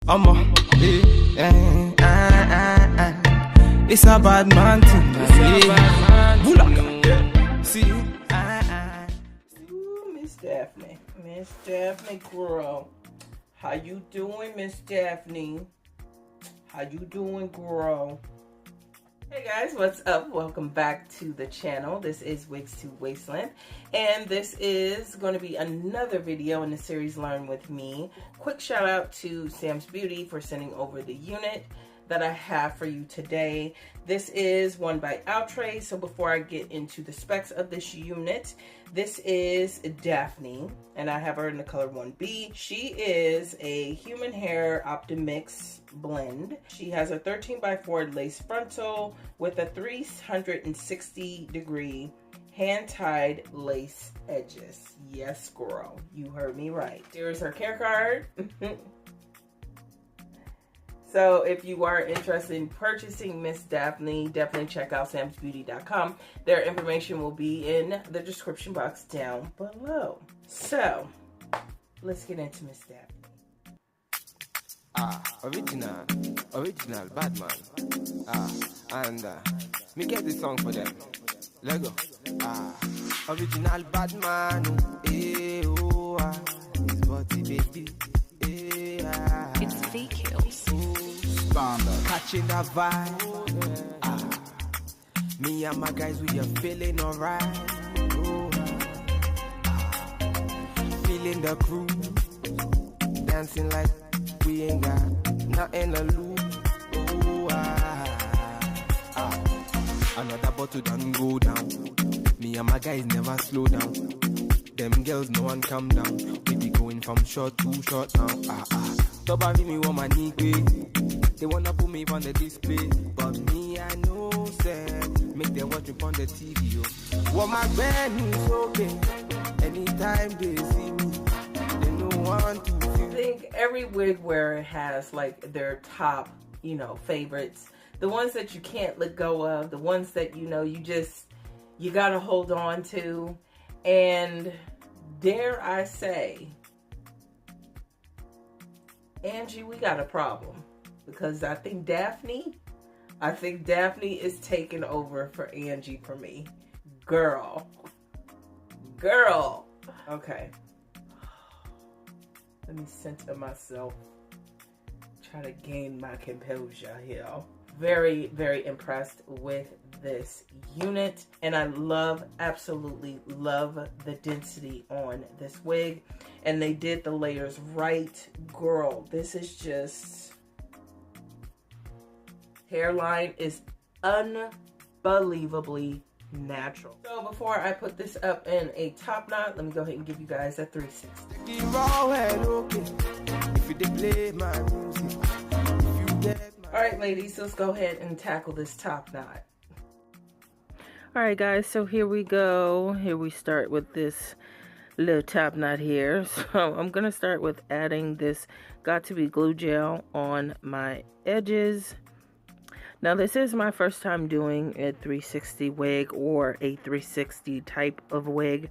It's a bad man thing. See, Miss Daphne. Miss Daphne girl. How you doing, Miss Daphne? How you doing, girl? Hey guys, what's up? Welcome back to the channel. This is Wigs to Wasteland, and this is going to be another video in the series Learn With Me. Quick shout out to SamsBeauty for sending over the unit that I have for you today. This is one by Outre. So before I get into the specs of this unit, this is Daphne, and I have her in the color 1B. She is a human hair Optimix blend. She has a 13x4 lace frontal with a 360-degree hand-tied lace edges. Yes, girl, you heard me right. Here's her care card. So if you are interested in purchasing Miss Daphne, definitely check out SamsBeauty.com. Their information will be in the description box down below. So let's get into Miss Daphne. Original bad man. And me get this song for them. Let go. Original bad man. His body baby. It's fake kills. Catching that vibe. Me and my guys, we are feeling alright. Feeling the groove. Dancing like we ain't got nothing to lose. Another bottle done go down. Me and my guys never slow down. Them girls, no one calm down. We be going from short to short now. Top of me want my nigga. They wanna put me on the display, but me I know said make them watch me on the TV. What my band is okay. Anytime they see me, they don't want to feel. I think every wig wearer has like their top, favorites. The ones that you can't let go of, the ones that you gotta hold on to. And dare I say, Angie, we got a problem. Because I think Daphne is taking over for Angie for me. Girl. Okay. Let me center myself. Try to gain my composure here. Very, very impressed with this unit. And I absolutely love the density on this wig. And they did the layers right. Girl, this is just... hairline is unbelievably natural. So before I put this up in a top knot, let me go ahead and give you guys a 360. Alright ladies, let's go ahead and tackle this top knot. Alright guys, so here we go. Here we start with this little top knot here. So I'm going to start with adding this Got To Be glue gel on my edges. Now this is my first time doing a 360 wig or a 360 type of wig.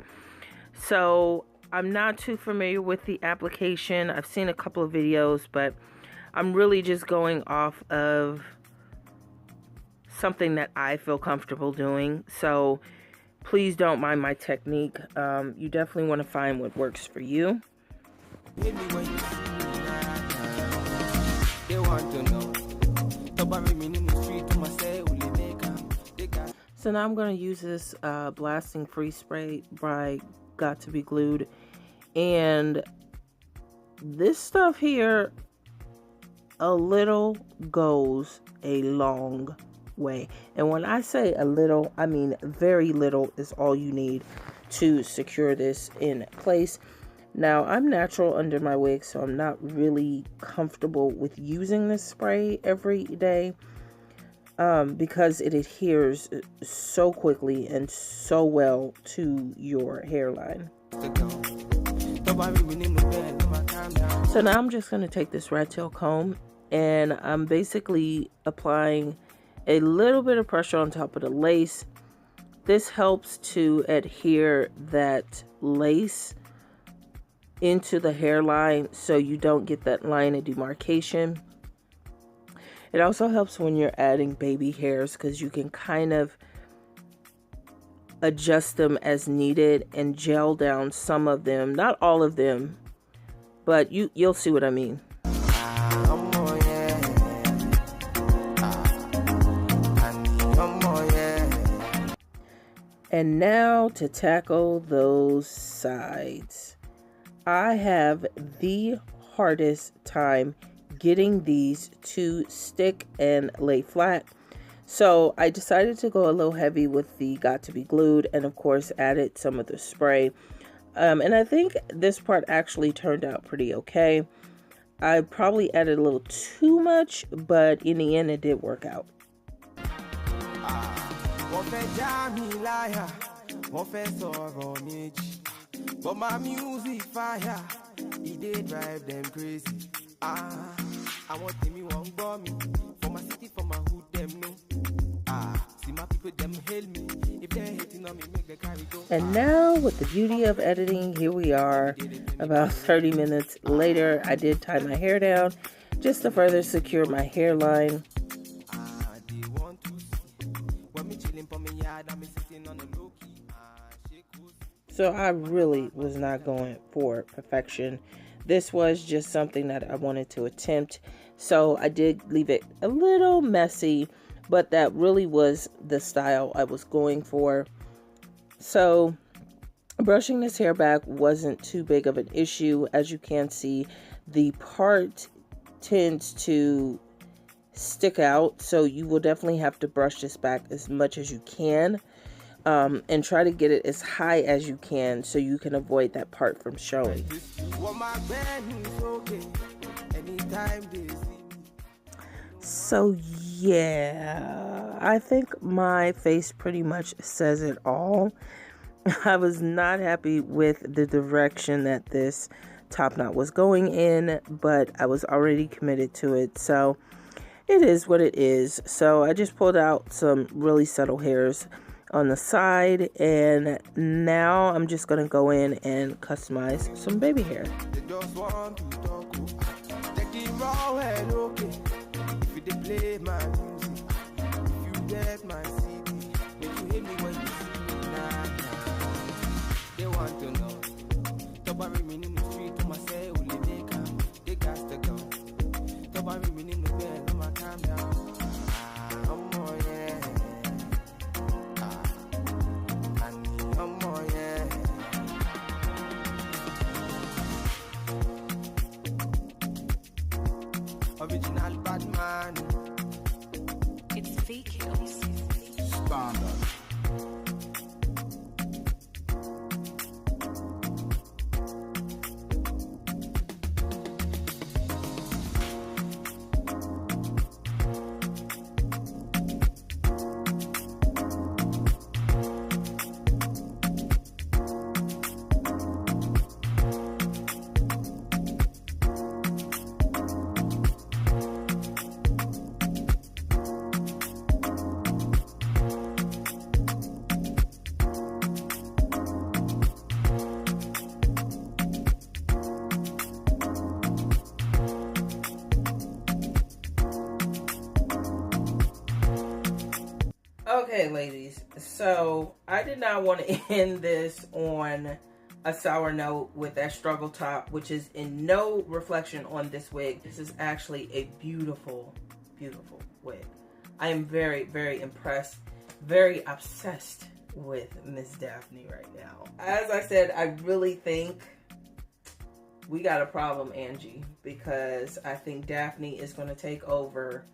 So I'm not too familiar with the application. I've seen a couple of videos, but I'm really just going off of something that I feel comfortable doing. So please don't mind my technique. You definitely want to find what works for you. They want to know. So now I'm going to use this blasting free spray by Got To Be Glued, and this stuff here, a little goes a long way. And when I say a little, I mean very little is all you need to secure this in place. Now I'm natural under my wig, so I'm not really comfortable with using this spray every day because it adheres so quickly and so well to your hairline. So now I'm just going to take this rat tail comb, and I'm basically applying a little bit of pressure on top of the lace. This helps to adhere that lace into the hairline so you don't get that line of demarcation. It also helps when you're adding baby hairs because you can kind of adjust them as needed and gel down some of them, not all of them, but you'll see what I mean. And now to tackle those sides. I have the hardest time getting these to stick and lay flat. So I decided to go a little heavy with the Got to Be Glued, and of course added some of the spray. And I think this part actually turned out pretty okay. I probably added a little too much, but in the end it did work out. But my music fire, it did drive them crazy. I want me won't bore me. For my city, for my hood, them know. See my people, them hail me. If they're hating on me, make the carry go. And now with the beauty of editing, here we are. About 30 minutes later, I did tie my hair down just to further secure my hairline. So I really was not going for perfection. This was just something that I wanted to attempt. So I did leave it a little messy, but that really was the style I was going for. So brushing this hair back wasn't too big of an issue. As you can see, the part tends to stick out. So you will definitely have to brush this back as much as you can. And try to get it as high as you can so you can avoid that part from showing. So yeah, I think my face pretty much says it all. I was not happy with the direction that this Topknot was going in, but I was already committed to it, so it is what it is. So I just pulled out some really subtle hairs on the side, and now I'm just gonna go in and customize some baby hair. Original bad man. It's fake hills. Standard. Okay, ladies, so I did not want to end this on a sour note with that struggle top, which is in no reflection on this wig. This is actually a beautiful, beautiful wig. I am very, very impressed, very obsessed with Miss Daphne right now. As I said, I really think we got a problem, Angie, because I think Daphne is going to take over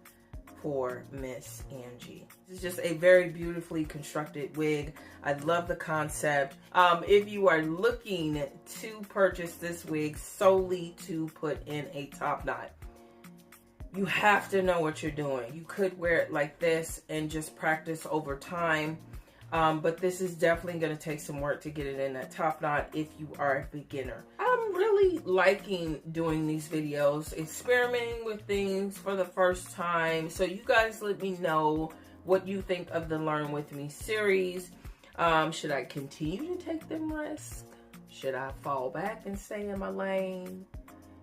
for Miss Angie. This is just a very beautifully constructed wig. I love the concept. If you are looking to purchase this wig solely to put in a top knot, you have to know what you're doing. You could wear it like this and just practice over time. But this is definitely going to take some work to get it in that top knot if you are a beginner. I'm really liking doing these videos, experimenting with things for the first time. So you guys let me know what you think of the Learn With Me series. Should I continue to take them risks? Should I fall back and stay in my lane?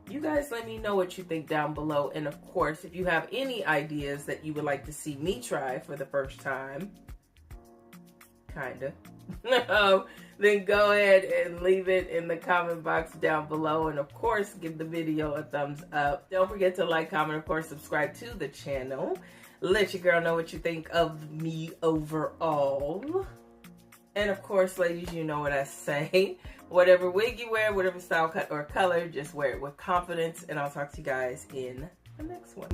You guys let me know what you think down below. And of course, if you have any ideas that you would like to see me try for the first time, kinda, then go ahead and leave it in the comment box down below. And of course, give the video a thumbs up. Don't forget to like, comment, of course, subscribe to the channel. Let your girl know what you think of me overall. And of course, ladies, you know what I say. Whatever wig you wear, whatever style, cut, or color, just wear it with confidence. And I'll talk to you guys in the next one.